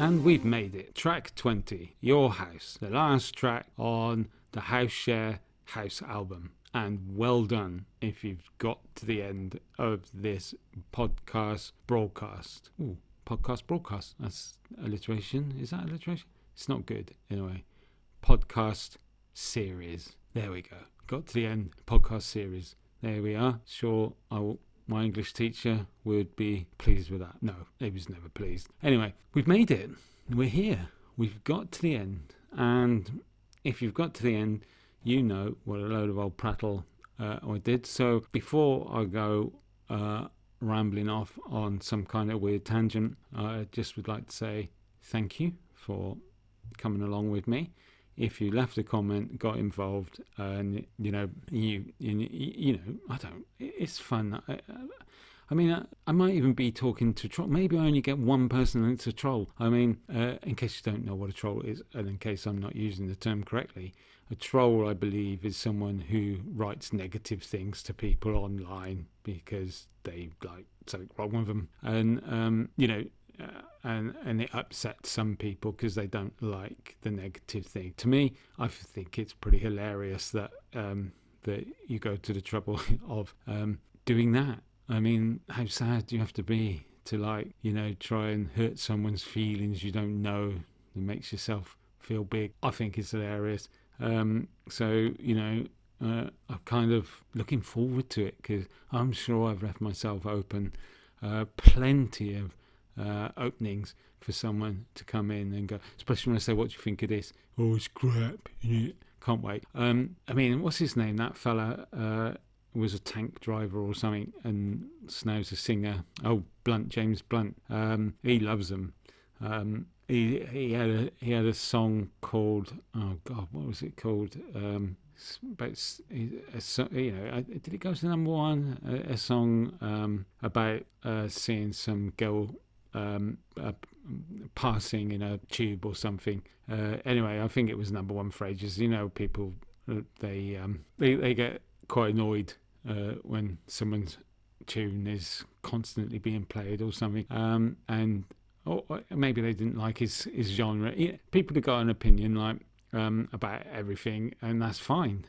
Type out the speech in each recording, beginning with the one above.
And we've made it. Track 20, Your House, the last track on the House Share House album. And well done if you've got to the end of this podcast broadcast. Ooh, podcast broadcast. That's alliteration. Is that alliteration? It's not good. Anyway, podcast series. There we go. Got to the end. Podcast series. There we are. Sure, my English teacher would be pleased with that. No, he was never pleased. Anyway, we've made it. We're here. We've got to the end. And if you've got to the end, you know what a load of old prattle I did. So before I go rambling off on some kind of weird tangent, I just would like to say thank you for coming along with me. If you left a comment, got involved, and you know, I don't. It's fun. I mean, I might even be talking to troll. Maybe I only get one person that's a troll. I mean, in case you don't know what a troll is, and in case I'm not using the term correctly, a troll, I believe, is someone who writes negative things to people online because they like something wrong with them, and and it upsets some people because they don't like the negative thing. To me, I think it's pretty hilarious that that you go to the trouble of doing that. I mean, how sad do you have to be to try and hurt someone's feelings you don't know and makes yourself feel big? I think it's hilarious. So I'm kind of looking forward to it because I'm sure I've left myself open plenty of openings for someone to come in and go, especially when I say, what do you think of this? Oh, it's crap. Can't wait. I mean, what's his name? That fella was a tank driver or something, and Snow's a singer. Oh, Blunt, James Blunt. He loves them. He had a song called, oh God, what was it called? Did it go to number one? A song about seeing some girl passing in a tube or something. Anyway, I think it was number one for ages. You know, people they get quite annoyed when someone's tune is constantly being played or something, or maybe they didn't like his genre. People have got an opinion about everything, and that's fine.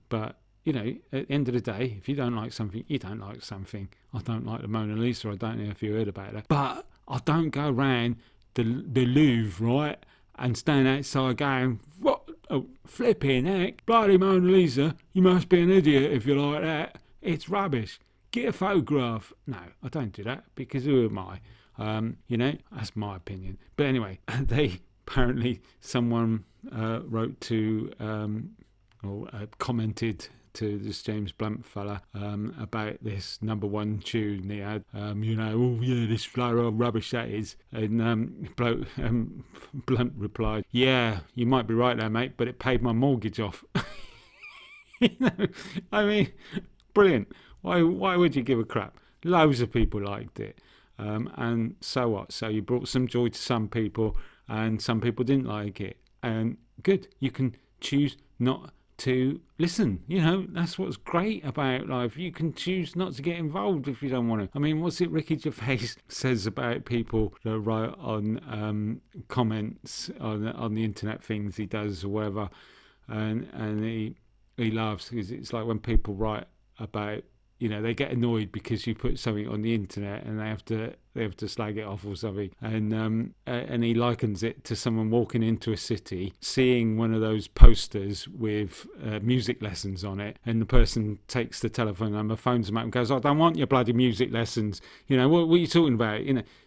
But at the end of the day, if you don't like something, you don't like something. I don't like the Mona Lisa. I don't know if you heard about that, but I don't go around the Louvre, right, and stand outside going, what? Oh, flipping heck, bloody Mona Lisa, you must be an idiot if you like that. It's rubbish. Get a photograph. No, I don't do that because who am I? That's my opinion. But anyway, someone wrote to or commented to this James Blunt fella about this number one tune he had. This flow of rubbish that is. And Blunt replied, "Yeah, you might be right there, mate, but it paid my mortgage off." I mean, brilliant. Why would you give a crap? Loads of people liked it. And so what? So you brought some joy to some people, and some people didn't like it. And good, you can choose not to listen. That's what's great about life. You can choose not to get involved if you don't want to. I mean, what's it Ricky Gervais says about people that write on comments on the internet things he does or whatever, and he laughs because it's like when people write about, they get annoyed because you put something on the internet and they have to slag it off or something, and he likens it to someone walking into a city, seeing one of those posters with music lessons on it, and the person takes the telephone number, phones them up and goes, "I don't want your bloody music lessons. What are you talking about?"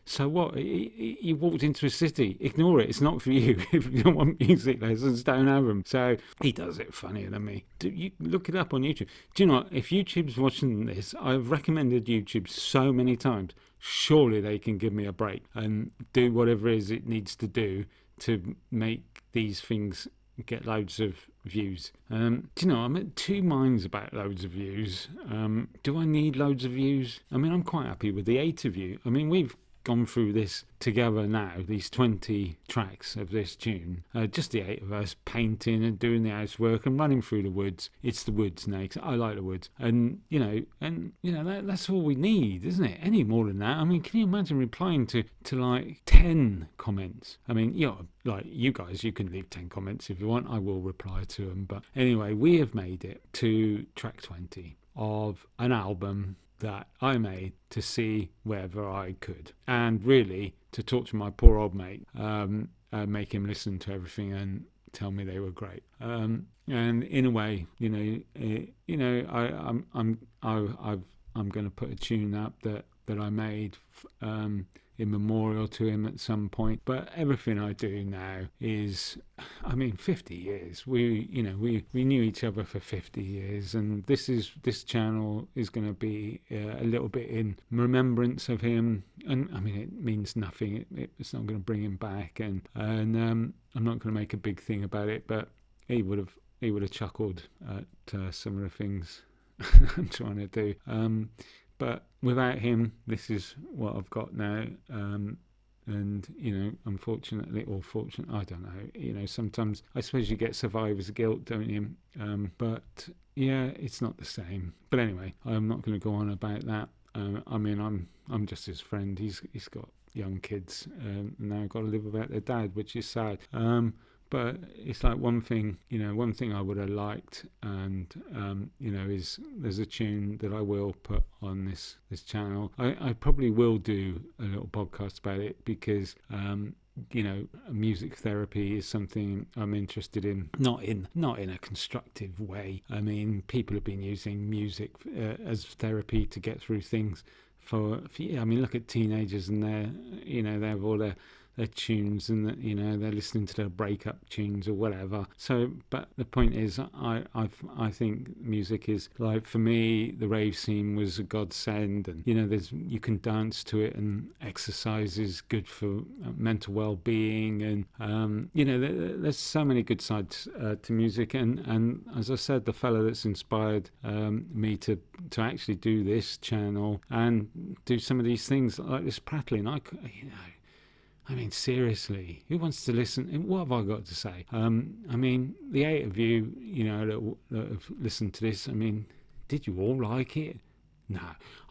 So what? You walked into a city, ignore it. It's not for you. If you don't want music lessons, don't have them. So he does it funnier than me. You look it up on YouTube. Do you know what? If YouTube's watching this, I've recommended YouTube so many times. Surely they can give me a break and do whatever it is it needs to do to make these things get loads of views. Do you know, I'm at two minds about loads of views. Do I need loads of views? I mean, I'm quite happy with the 8 of you. I mean, we've gone through this together now, these 20 tracks of this tune, just the 8 of us painting and doing the housework and running through the woods. It's the woods now, 'cause I like the woods, and that's all we need, isn't it? Any more than that, I mean, can you imagine replying to like 10 comments? I mean, like you guys, you can leave 10 comments if you want, I will reply to them. But anyway, we have made it to track 20 of an album that I made to see whether I could, and really to talk to my poor old mate, make him listen to everything and tell me they were great. And in a way, I'm going to put a tune up that I made in memorial to him at some point. But everything I do now is, 50 years. We knew each other for 50 years, and this channel is going to be a little bit in remembrance of him. And I mean, it means nothing. It's not going to bring him back, and I'm not going to make a big thing about it. But he would have chuckled at some of the things I'm trying to do. But without him, this is what I've got now. And, unfortunately, or fortunately, I don't know. Sometimes I suppose you get survivor's guilt, don't you? But yeah, it's not the same. But anyway, I'm not going to go on about that. I'm just his friend. He's got young kids, and now I've got to live without their dad, which is sad. But it's like one thing I would have liked, and is there's a tune that I will put on this channel. I probably will do a little podcast about it, because music therapy is something I'm interested in, not in a constructive way. I mean, people have been using music as therapy to get through things for look at teenagers, and they have all their tunes, and they're listening to their breakup tunes or whatever. So, but the point is, I think music is, like, for me, the rave scene was a godsend, and you can dance to it, and exercise is good for mental well-being, and there's so many good sides to music, and as I said, the fellow that's inspired me to actually do this channel and do some of these things like this prattling, I mean, seriously, who wants to listen? What have I got to say? The 8 of you, that have listened to this, did you all like it? No,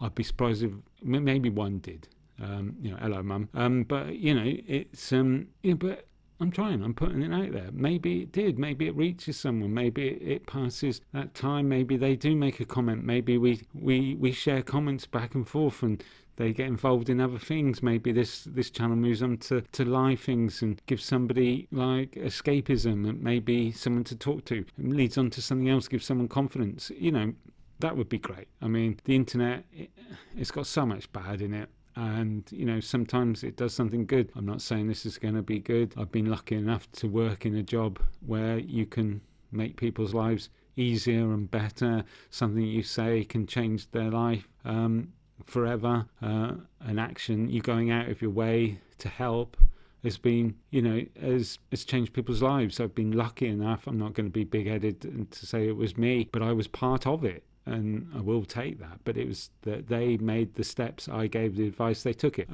I'd be surprised if maybe one did. Hello, Mum. But it's but I'm trying. I'm putting it out there. Maybe it did. Maybe it reaches someone. Maybe it passes that time. Maybe they do make a comment. Maybe we share comments back and forth, and they get involved in other things. Maybe this channel moves on to live things and gives somebody like escapism, and maybe someone to talk to. It leads on to something else, gives someone confidence. That would be great. The internet, it's got so much bad in it. And, sometimes it does something good. I'm not saying this is going to be good. I've been lucky enough to work in a job where you can make people's lives easier and better. Something you say can change their life forever. An action, you going out of your way to help, has been, has changed people's lives. I've been lucky enough. I'm not going to be big-headed and to say it was me, but I was part of it. And I will take that, but it was that they made the steps, I gave the advice, they took it.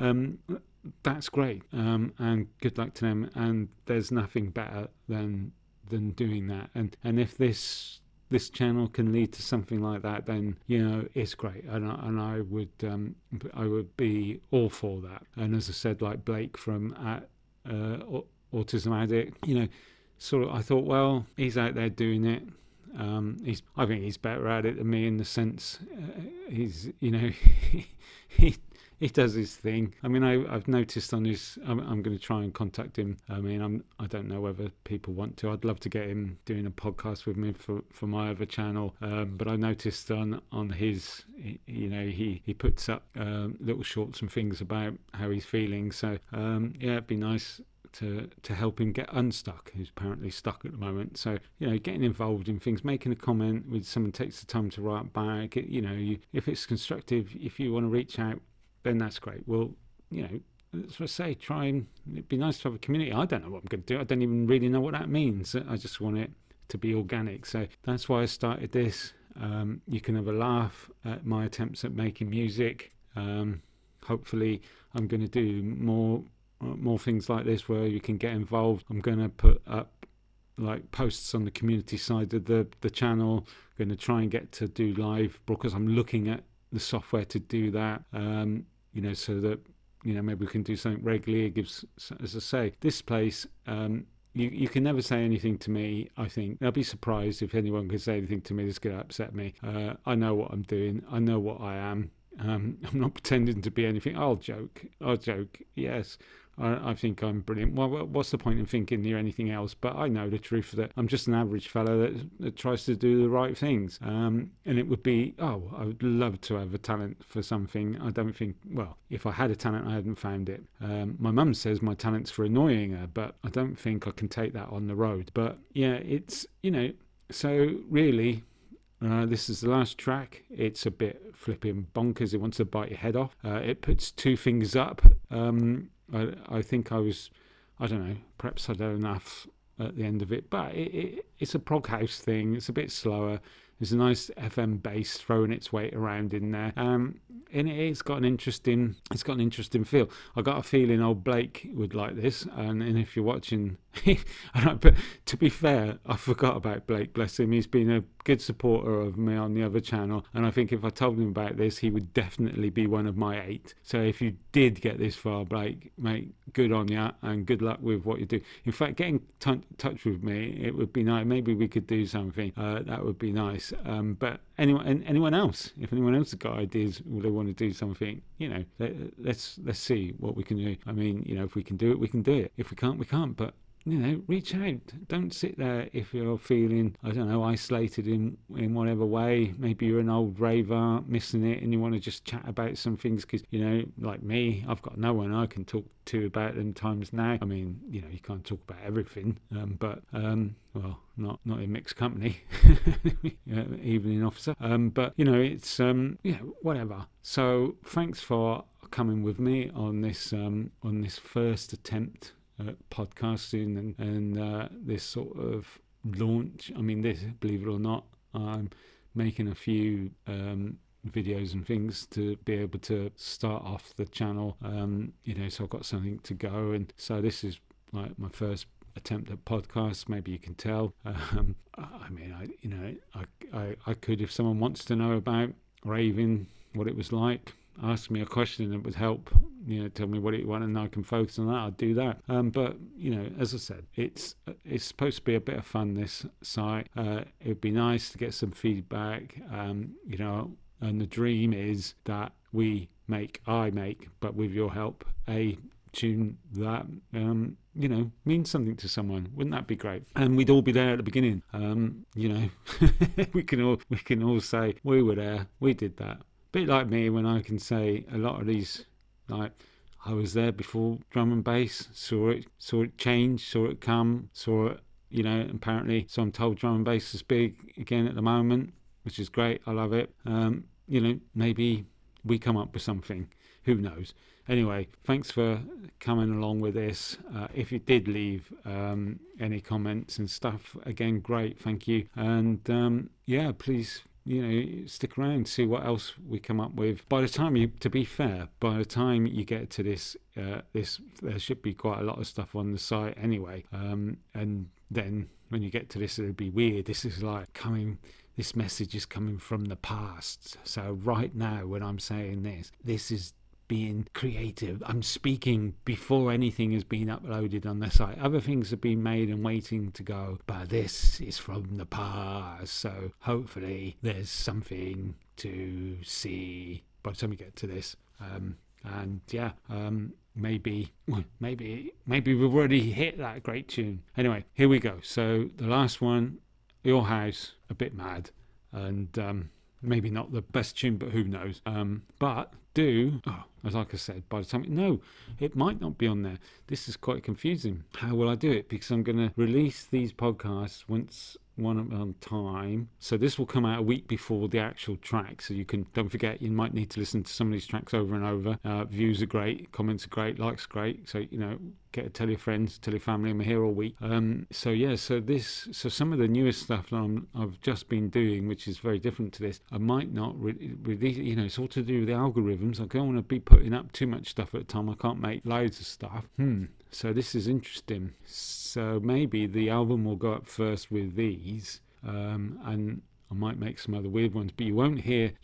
That's great, and good luck to them. And there's nothing better than doing that. And if this channel can lead to something like that, then it's great. And I would be all for that. And as I said, like Blake from Autism Addict, sort of, I thought, well, he's out there doing it. I think he's better at it than me, in the sense he's he does his thing. I've noticed on his. I'm going to try and contact him. I don't know whether people want to. I'd love to get him doing a podcast with me for my other channel. But I noticed on his, he puts up little shorts and things about how he's feeling. So it'd be nice to help him get unstuck. He's apparently stuck at the moment. So, getting involved in things, making a comment when someone takes the time to write back, if it's constructive, if you want to reach out, then that's great. Well, that's what I say, it'd be nice to have a community. I don't know what I'm going to do. I don't even really know what that means. I just want it to be organic. So that's why I started this. You can have a laugh at my attempts at making music. hopefully I'm going to do more things like this where you can get involved. I'm going to put up like posts on the community side of the channel. I'm going to try and get to do live because I'm looking at the software to do that, so that maybe we can do something regularly. It gives, as I say, this place, you can never say anything to me. I think I'll be surprised if anyone can say anything to me that's going to upset me. I know what I'm doing. I know what I am. I'm not pretending to be anything. I'll joke. Yes, I think I'm brilliant. Well, what's the point in thinking you're anything else? But I know the truth that I'm just an average fellow that tries to do the right things. And it would be, I would love to have a talent for something. I don't think, well, if I had a talent, I hadn't found it. My mum says my talent's for annoying her, but I don't think I can take that on the road. But yeah, it's, so really, this is the last track. It's a bit flipping bonkers. It wants to bite your head off. It puts two fingers up. I think I don't know, perhaps I don't enough at the end of it, but it's a prog house thing. It's a bit slower. There's a nice FM bass throwing its weight around in there, and it's got an interesting feel. I got a feeling old Blake would like this, and if you're watching, but to be fair, I forgot about Blake. Bless him. He's been a good supporter of me on the other channel, and I think if I told him about this, he would definitely be one of my 8. So if you did get this far, Blake, mate, good on you, and good luck with what you do. In fact, get in touch with me. It would be nice. Maybe we could do something. That would be nice. But anyone else, if anyone else has got ideas, or they want to do something, let's see what we can do. I mean, if we can do it, we can do it. If we can't, we can't. But reach out. Don't sit there if you're feeling, I don't know, isolated in whatever way. Maybe you're an old raver missing it and you want to just chat about some things because, like me, I've got no one I can talk to about them times now. I mean, you can't talk about everything, but well, not in mixed company, evening officer. But, it's, whatever. So thanks for coming with me on this first attempt podcasting and this sort of launch. I mean, believe it or not, I'm making a few videos and things to be able to start off the channel, so I've got something to go, and so this is like my first attempt at podcasts. Maybe you can tell. I mean, I could, if someone wants to know about raving, what it was like, ask me a question that would help, tell me what you want, and I can focus on that. I'll do that. But as I said, it's supposed to be a bit of fun, this site. It'd be nice to get some feedback, and the dream is that I make, but with your help, a tune that means something to someone. Wouldn't that be great? And we'd all be there at the beginning. we can all say we were there, we did that. Bit like me when I can say a lot of these, like, I was there before drum and bass, saw it change, saw it come, saw it, apparently, so I'm told drum and bass is big again at the moment, which is great. I love it. Maybe we come up with something. Who knows? Anyway, thanks for coming along with this. If you did leave any comments and stuff, again, great, thank you. And please, stick around, see what else we come up with. By the time you get to this, there should be quite a lot of stuff on the site anyway. And then when you get to this, it'll be weird. This message is coming from the past. So right now, when I'm saying this is being creative. I'm speaking before anything has been uploaded on the site. Other things have been made and waiting to go, but this is from the past, so hopefully there's something to see by the time you get to this. Maybe we've already hit that great tune. Anyway, here we go. So the last one, Your House, a bit mad, and maybe not the best tune, but who knows. Like I said, by the time, no, it might not be on there. This is quite confusing. How will I do it? Because I'm going to release these podcasts one at a time. So this will come out a week before the actual track. So don't forget, you might need to listen to some of these tracks over and over. Views are great, comments are great, likes are great. So, tell your friends, tell your family. I'm here all week. So some of the newest stuff that I've just been doing, which is very different to this, I might not release. It's all to do with the algorithms. I don't want to be putting up too much stuff at a time. I can't make loads of stuff. So this is interesting. So maybe the album will go up first with these, and I might make some other weird ones, but you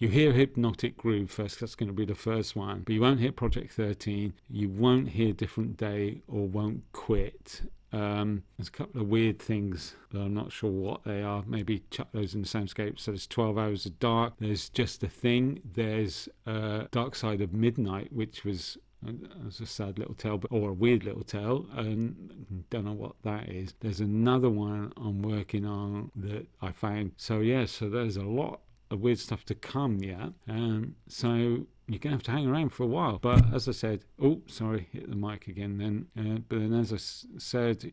hear Hypnotic Groove first. That's going to be the first one, but you won't hear Project 13. You won't hear Different Day or Won't Quit. There's a couple of weird things that I'm not sure what they are. Maybe chuck those in the soundscape. So there's 12 Hours of Dark. There's Just a Thing. There's Dark Side of Midnight, which was a sad little tale, or a weird little tale, and don't know what that is. There's another one I'm working on that I found. So there's a lot of weird stuff to come yet. So you're going to have to hang around for a while. But as I said, hit the mic again then. But then as I said,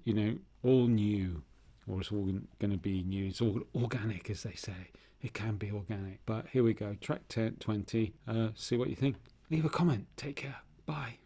all new, or it's all going to be new. It's all organic, as they say. It can be organic. But here we go. Track 20. See what you think. Leave a comment. Take care. Bye.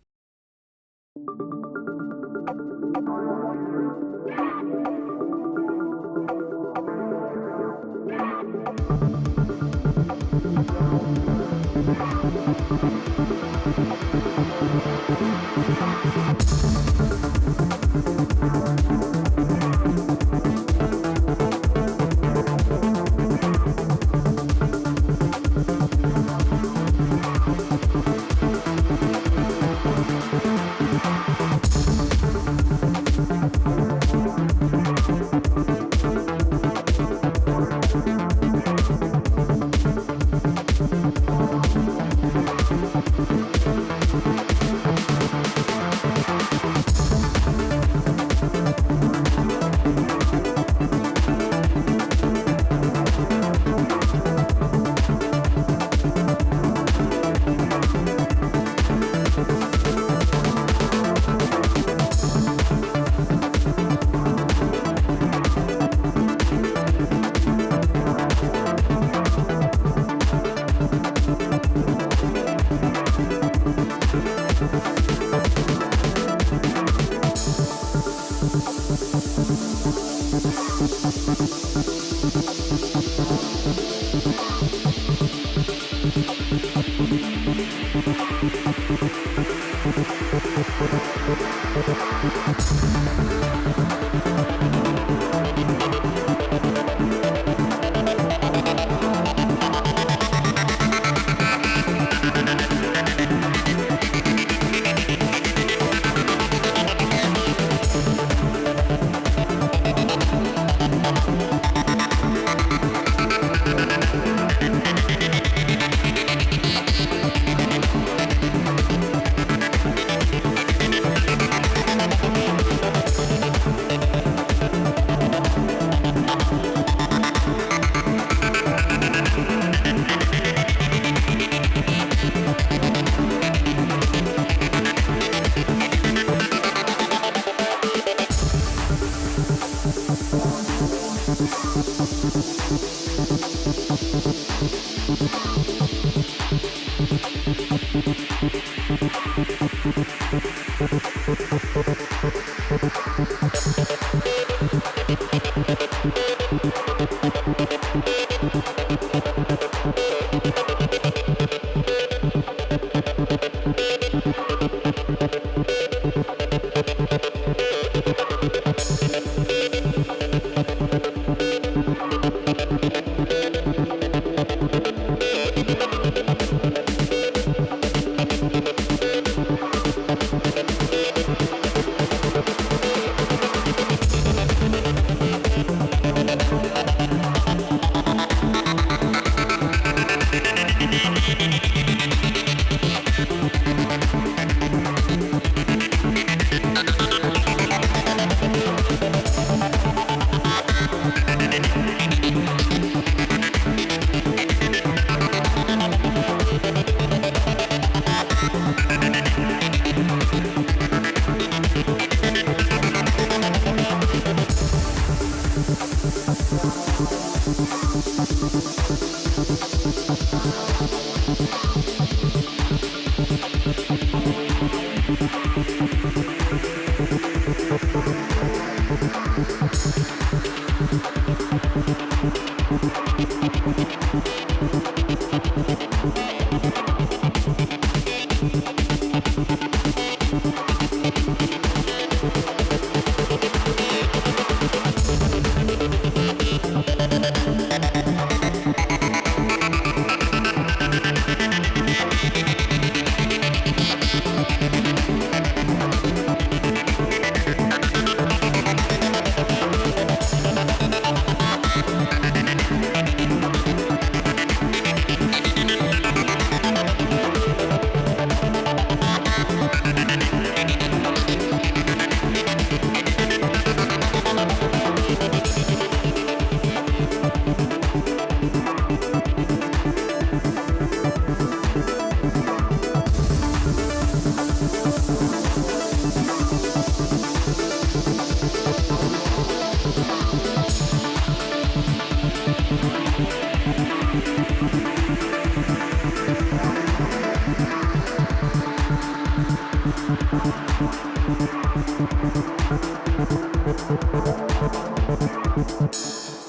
Thank